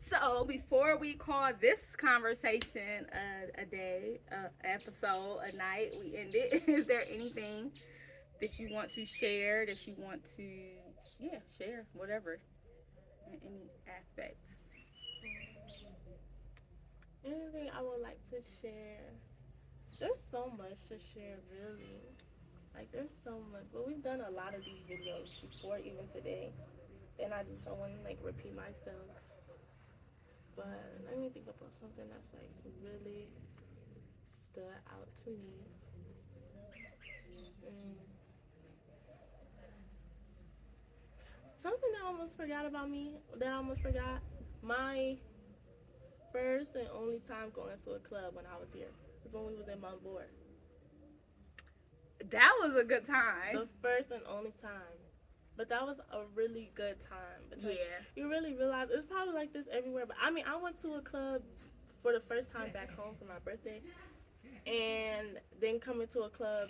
So before we call this conversation a day, a episode, a night, we end it. Is there anything that you want to share? That you want to, yeah, share whatever in any aspect? Anything I would like to share? There's so much to share, really. Like, there's so much. But we've done a lot of these videos before, even today. And I just don't want to, like, repeat myself. But let me think about something that's, like, really stood out to me. Mm. Something that I almost forgot about me, that I almost forgot. My first and only time going to a club when I was here was when we was in Mount Board. That was a good time. The first and only time. But that was a really good time. But like, Yeah. you really realize it's probably like this everywhere. But I mean, I went to a club for the first time back home for my birthday, and then coming to a club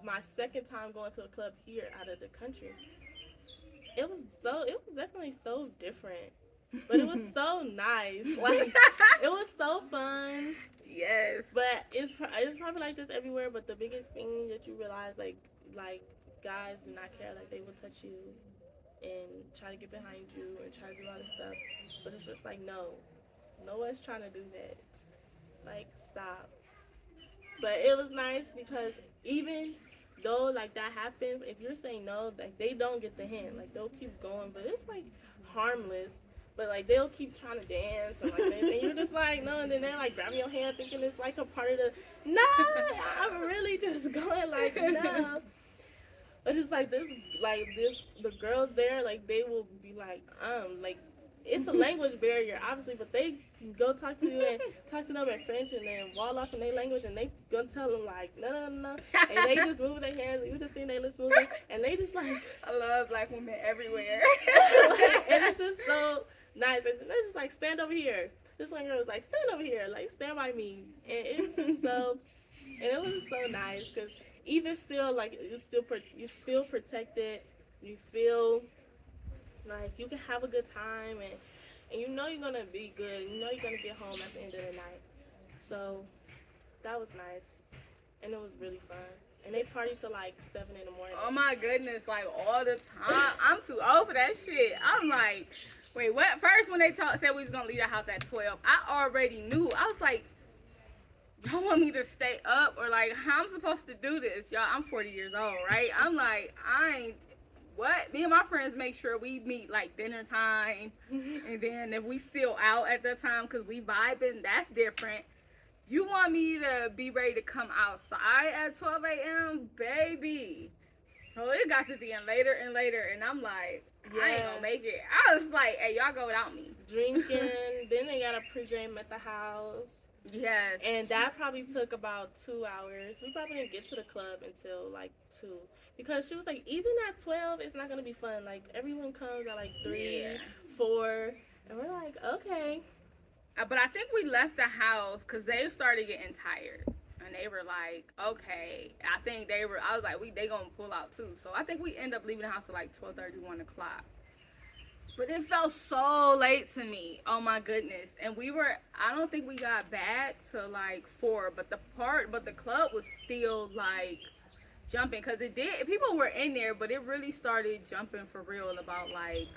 my second time going to a club here out of the country. It was definitely so different, but it was so nice. Like, it was so fun. Yes. But it's probably like this everywhere. But the biggest thing that you realize, like guys do not care. Like, they will touch you and try to get behind you and try to do all this stuff. But it's just like, no one's trying to do that. Like, stop. But it was nice because even though like that happens, if you're saying no, like they don't get the hint. Like, they'll keep going, but it's like harmless. But like they'll keep trying to dance and like and you're just like no, and then they're like grabbing your hand thinking it's like a part of the no. I'm really just going like no. But it's like this, the girls there, like they will be like it's a language barrier, obviously, but they go talk to you and talk to them in French and then wall off in their language and they gonna tell them like no no no no, and they just move their hands. You just see their lips moving and they just like I love black women everywhere. and it's just so nice. And they're just like stand over here. This one girl was like stand over here, like stand by me, and it's just so and it was so nice because even still, like you feel protected, you feel like you can have a good time, and you know you're gonna be good. You know you're gonna get home at the end of the night. So that was nice, and it was really fun. And they party till like 7 in the morning. Oh my goodness, like all the time. I'm too old for that shit. I'm like, wait, what? First, when they said we was gonna leave the house at 12, I already knew. I was like, y'all want me to stay up or like how I'm supposed to do this, y'all? I'm 40 years old, right? I'm like, I ain't. What? Me and my friends make sure we meet like dinner time, and then if we still out at that time because we vibing, that's different. You want me to be ready to come outside at 12 a.m., baby? Oh, it got to be later and later, and I'm like, I ain't gonna make it. I was like, hey, y'all go without me. Drinking. Then they got a pregame at the house. Yes. And that probably took about 2 hours. We probably didn't get to the club until like 2. Because she was like, even at 12, it's not going to be fun. Like, everyone comes at like 3, Yeah. 4. And we're like, okay. But I think we left the house because they started getting tired. And they were like, okay. I think they were, I was like, they gonna pull out too. So I think we end up leaving the house at like 12:30, 1 o'clock. But it felt so late to me. Oh my goodness. And I don't think we got back to like 4. But the club was still like jumping. Because people were in there, but it really started jumping for real about like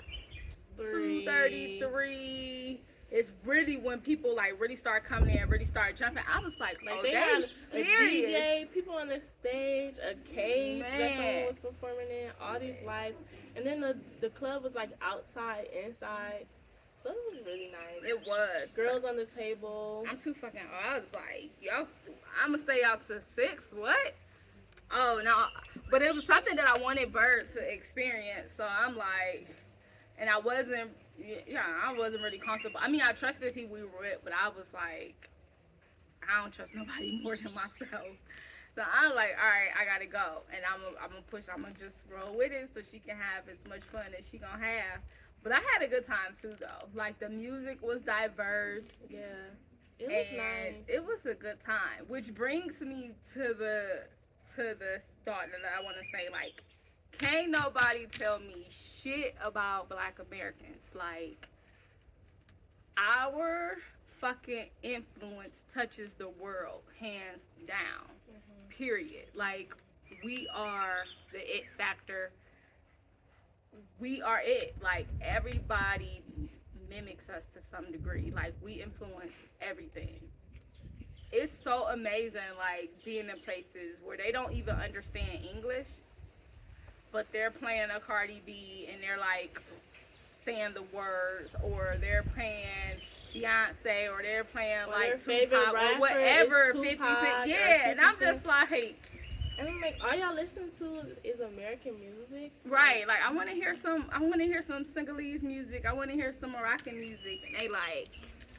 2:33. It's really when people like really start coming in and really start jumping. I was like, oh, they had a DJ, people on the stage, a cage that someone was performing in, all these lights, and then the club was like outside, inside, so it was really nice. It was. Girls on the table. I'm too fucking old. I was like, yo, I'm gonna stay out to 6. What? Oh no, but it was something that I wanted Bird to experience. So I'm like, and I wasn't really comfortable. I mean, I trusted the people we were with, but I was like, I don't trust nobody more than myself. So I'm like, all right, I gotta go, and I'm gonna just roll with it so she can have as much fun as she gonna have. But I had a good time too, though. Like the music was diverse. Yeah, it was nice. It was a good time, which brings me to the thought that I want to say, like, can't nobody tell me shit about Black Americans. Like, our fucking influence touches the world hands down. Period. Like, we are the it factor. We are it. Like, everybody mimics us to some degree. Like, we influence everything. It's so amazing, like, being in places where they don't even understand English, but they're playing a Cardi B and they're like saying the words, or they're playing Beyonce, or they're playing Or like their favorite Tupac or rapper whatever, is 50 Tupac Cent. or Yeah, and 50 I'm Cent. just like, And I'm like, all y'all listen to is American music? right, like I want to hear some Senegalese music. I want to hear some Moroccan music, and they like,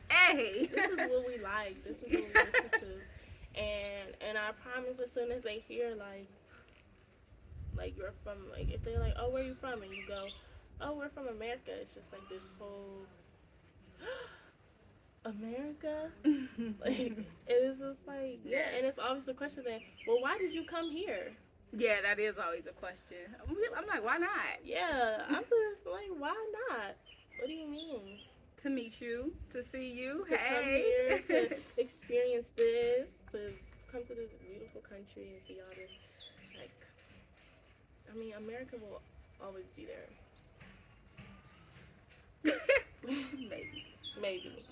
hey, This is what we like. This is what we listen to. And I promise, as soon as they hear like you're from, like, if they're like, oh, where you from, and you go, oh, we're from America, it's just like this whole America. Like, it is just like, yeah. Yes. And it's always the question then, well, why did you come here? Yeah, that is always a question. I'm like, why not? Yeah, I'm just like, why not? What do you mean? To meet you, to see you, To come hey. here, to experience this, to come to this beautiful country and see all this. Like, I mean, America will always be there. Maybe.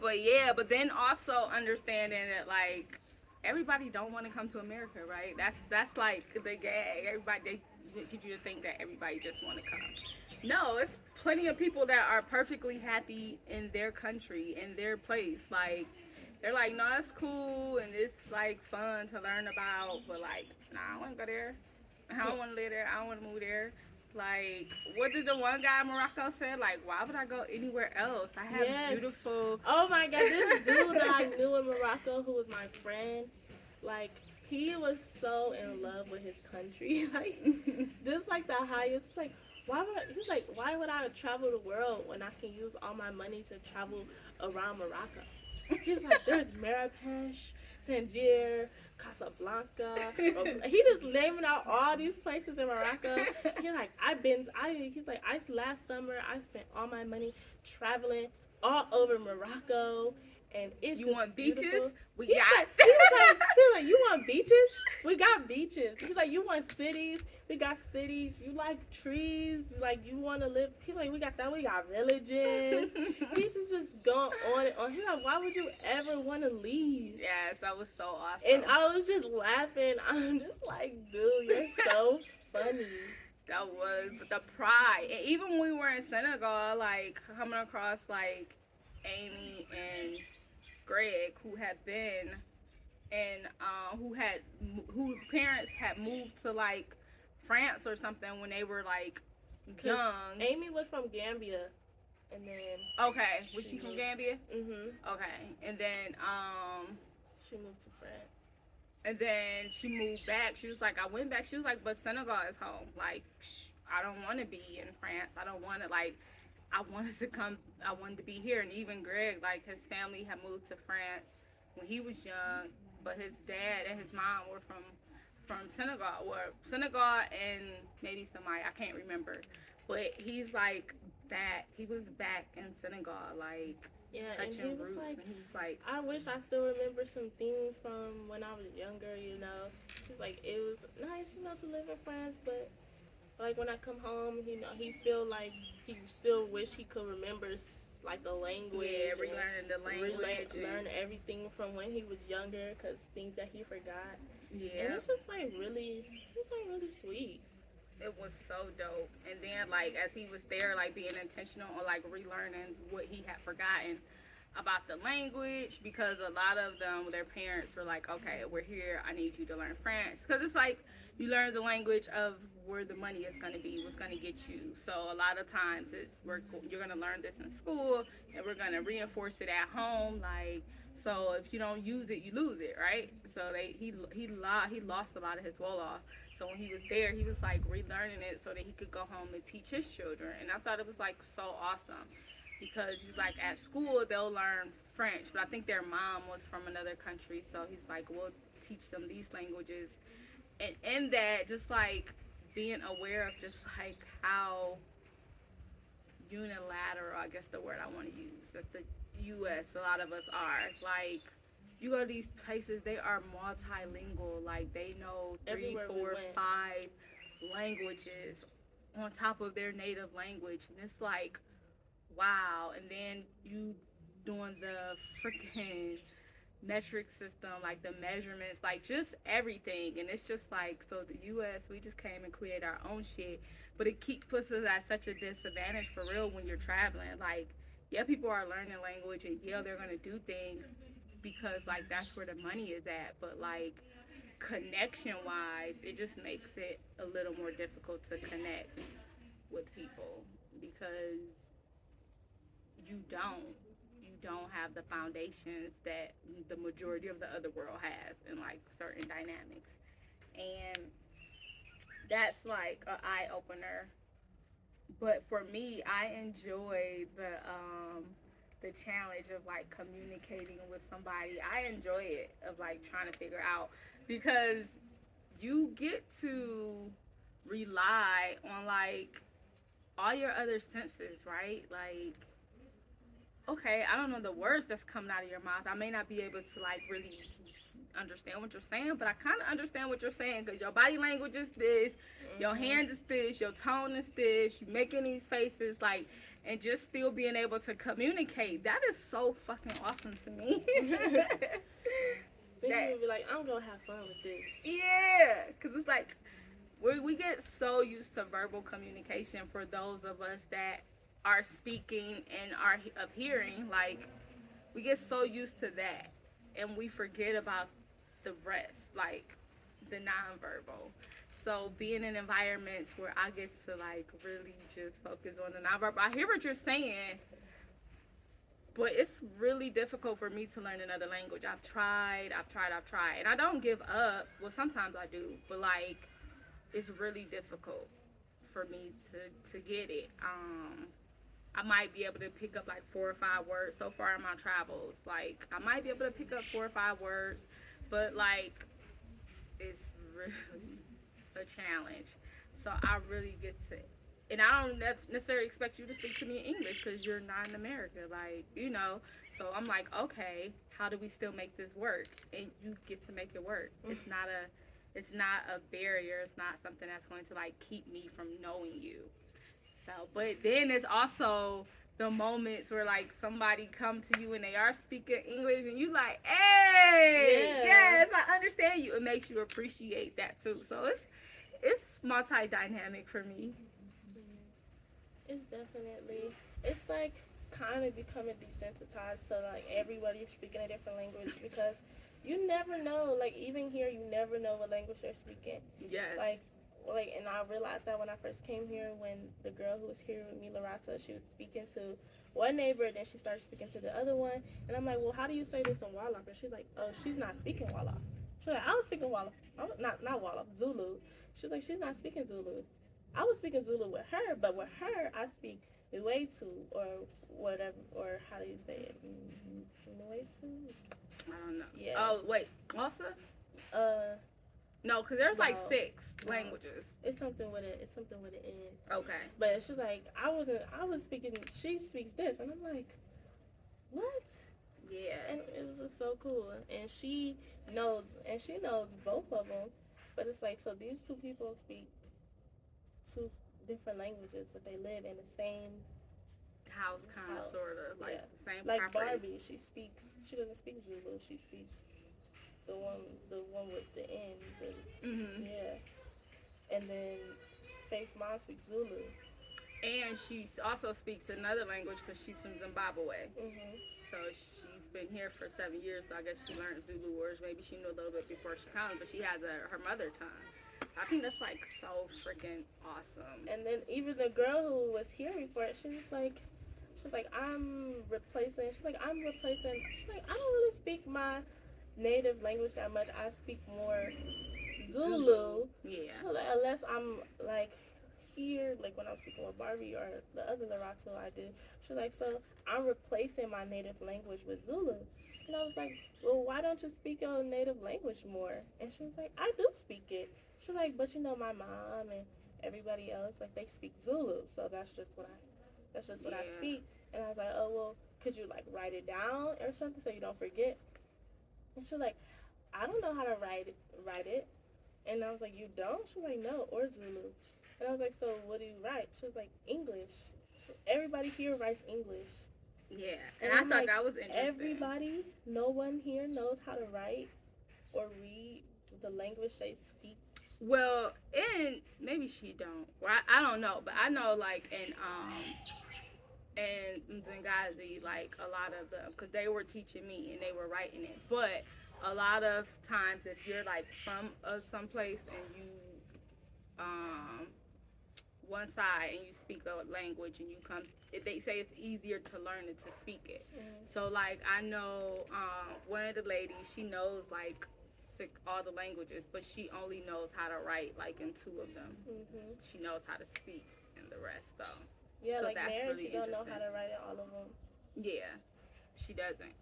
But yeah, but then also understanding that, like, everybody don't want to come to America, right? That's like the gag. Everybody, they get you to think that everybody just want to come. No, it's plenty of people that are perfectly happy in their country, in their place. Like, they're like, no, it's cool and it's like fun to learn about, but like, nah, I don't want to go there. I don't want to live there. I don't want to move there. Like, what did the one guy in Morocco say? Like, why would I go anywhere else? I have Yes. beautiful. Oh my God, this dude that I knew in Morocco, who was my friend, like, he was so in love with his country. Like, just like the highest. Like, he's like, why would I travel the world when I can use all my money to travel around Morocco? He's like, there's Marrakesh, Tangier, Casablanca. He just naming out all these places in Morocco. He's like, he's like, last summer I spent all my money traveling all over Morocco, and it's You just want beautiful. beaches? We He's got. like, he was like, you want beaches? We got beaches. He's like, you want cities? We got cities. You like trees? Like, you want to live? He's like, we got that. We got villages. He just going on and on. He's like, why would you ever want to leave? Yes, that was so awesome. And I was just laughing. I'm just like, dude, you're so funny. That was the pride. And even when we were in Senegal, like, coming across, like, Amy and Greg, who had been and who parents had moved to, like, France or something when they were, like, young. Amy was from Gambia, and then Okay, was she from Gambia? Mhm. Okay, and then she moved to France. And then she moved back. She was like, I went back. She was like, but Senegal is home. Like, I don't want to be in France. I don't want to, like, I wanted to come. I wanted to be here. And even Greg, like, his family had moved to France when he was young, but his dad and his mom were from Senegal, or Senegal and maybe Somalia. I can't remember. But he's like back. He was back in Senegal, like, yeah, touching and he was roots. like, and he was like, I wish I still remember some things from when I was younger, you know. He's like, it was nice, you know, to live in France, but like when I come home, you know, he feel like he still wish he could remember like the language. yeah, relearning the language. Learn everything from when he was younger, because things that he forgot. Yeah. And it's just like really sweet. It was so dope. And then, like, as he was there, like, being intentional on, like, relearning what he had forgotten about the language, because a lot of them, their parents were like, okay, we're here, I need you to learn French. Because it's like, you learn the language of where the money is going to be, what's going to get you. So a lot of times, you're going to learn this in school, and we're going to reinforce it at home, like, so if you don't use it, you lose it, right? So he lost a lot of his Wolof. So when he was there, he was like relearning it so that he could go home and teach his children. And I thought it was like so awesome, because he's like, at school they'll learn French, but I think their mom was from another country. So he's like, we'll teach them these languages. And in that, just like being aware of just like how unilateral, I guess the word I want to use, that the U.S., a lot of us are. Like, you go to these places, they are multilingual. Like, they know three, Everywhere we four, went. five languages on top of their native language. And it's like, wow. And then you doing the freaking metric system, like the measurements, like just everything. And it's just like, so the US, we just came and created our own shit, but it puts us at such a disadvantage for real when you're traveling. Like, yeah, people are learning language, and yeah, they're gonna do things because like that's where the money is at, but like connection wise, it just makes it a little more difficult to connect with people because you don't have the foundations that the majority of the other world has in like certain dynamics. And that's like an eye opener. But for me, I enjoy the challenge of like communicating with somebody. I enjoy it of like trying to figure out, because you get to rely on like all your other senses, right? Like, okay, I don't know the words that's coming out of your mouth. I may not be able to like really understand what you're saying, but I kind of understand what you're saying because your body language is this, your hand is this, your tone is this, you making these faces, like, and just still being able to communicate. That is so fucking awesome to me. Then you would be like, I'm gonna have fun with this. Yeah, because it's like we get so used to verbal communication for those of us that are speaking and are of hearing. Like, we get so used to that, and we forget about the rest, like the nonverbal. So being in environments where I get to like really just focus on the nonverbal, I hear what you're saying, but it's really difficult for me to learn another language. I've tried, and I don't give up. Well, sometimes I do, but like it's really difficult for me to get it. I might be able to pick up like 4 or 5 words so far in my travels. Like, I might be able to pick up 4 or 5 words, but like it's really a challenge. So I really get to, and I don't necessarily expect you to speak to me in English because you're not in America, like, you know. So I'm like, okay, how do we still make this work? And you get to make it work. It's not a barrier. It's not something that's going to like keep me from knowing you. So, but then it's also the moments where like somebody come to you and they are speaking English and you like, hey, Yeah. yes, I understand you. It makes you appreciate that too. So it's multi-dynamic for me. It's definitely, it's like kind of becoming desensitized to like everybody speaking a different language because you never know. Like, even here, you never know what language they're speaking. Yes. Like, and I realized that when I first came here, when the girl who was here with me, Larata, she was speaking to one neighbor, and then she started speaking to the other one, and I'm like, well, how do you say this in Wolof? And she's like, oh, she's not speaking Wolof. She's like, I was speaking Wolof. Not Wolof, Zulu. She's like, she's not speaking Zulu. I was speaking Zulu with her, but with her, I speak Nuetu or whatever, or how do you say it? Nuetu? I don't know. Yeah. Oh, wait. Also? Uh, No, because there's like No. 6 No. languages. it's something with it. It's something with an N. Okay. But she's like, I was speaking, she speaks this. And I'm like, what? Yeah. And it was just so cool. And she knows both of them. But it's like, so these two people speak two different languages, but they live in the same House, kind of, house. sort of. Like Yeah. the same Like property. Barbie, she doesn't speak Zulu. She speaks the one with the N. Mm-hmm. Yeah. And then Face Mom speaks Zulu. And she also speaks another language because she's from Zimbabwe. Mhm. So she's been here for 7 years. So I guess she learned Zulu words. Maybe she knew a little bit before she comes, but she has her mother tongue. I think that's like so freaking awesome. And then even the girl who was here before, she's like, I'm replacing. She's like, I don't really speak my native language that much. I speak more Zulu. Yeah. So that unless I'm like here, like when I'm speaking with Barbie or the other Larato I do, she's like, so I'm replacing my native language with Zulu. And I was like, well, why don't you speak your native language more? And she was like, I do speak it. She's like, but you know, my mom and everybody else, like, they speak Zulu. So that's just what That's just what I Yeah. speak. And I was like, oh, well, could you, like, write it down or something so you don't forget? And she was like, I don't know how to write it. And I was like, you don't? She was like, no, or Zulu. And I was like, so what do you write? She was like, English. So everybody here writes English. Yeah. And And I I'm thought like, that was interesting. everybody, no one here knows how to write or read the language they speak. Well, and maybe she don't. Well, I don't know, but I know like in Zengazi, like a lot of them, because they were teaching me and they were writing it. But a lot of times, if you're like from someplace and you um one side and you speak a language and you come, they say it's easier to learn it to speak it. So like I know one of the ladies, she knows like all the languages, but she only knows how to write like in two of them. She knows how to speak in the rest though. Yeah, So like that's Mary, really she don't know interesting. how to write in all of them. Yeah, she doesn't.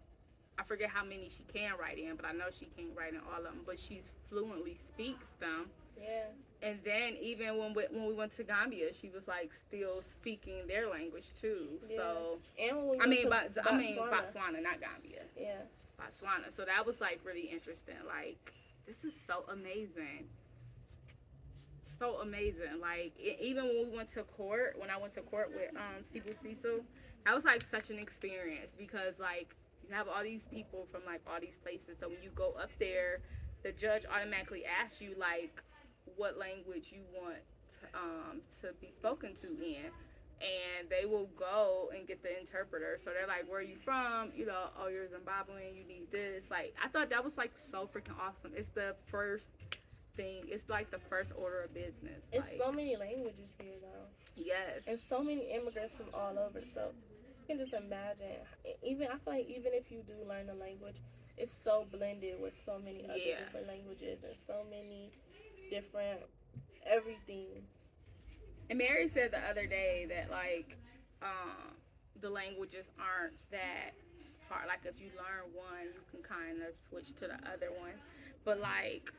I forget how many she can write in, but I know she can't write in all of them. But she's fluently speaks them. Yeah. And then even when we went to Gambia, she was like still speaking their language too. Yeah. So And when we I went mean, to Botswana, not Gambia. Yeah. Botswana. So that was like really interesting. Like this is so amazing. So amazing. Like even when we went to court, when I went to court with Sibu Sisu, that was like such an experience because like you have all these people from like all these places. So when you go up there, the judge automatically asks you like what language you want to be spoken to in. And they will go and get the interpreter. So they're like, "Where are you from? You know, oh, you're Zimbabwean. You need this." Like, I thought that was like so freaking awesome. It's the first thing. It's like the first order of business. It's like, so many languages here though. Yes. And so many immigrants from all over. So you can just imagine. Even I feel like even if you do learn the language, it's so blended with so many other different languages and so many different everything. And Mary said the other day that like the languages aren't that far. Like if you learn one, you can kind of switch to the other one. But like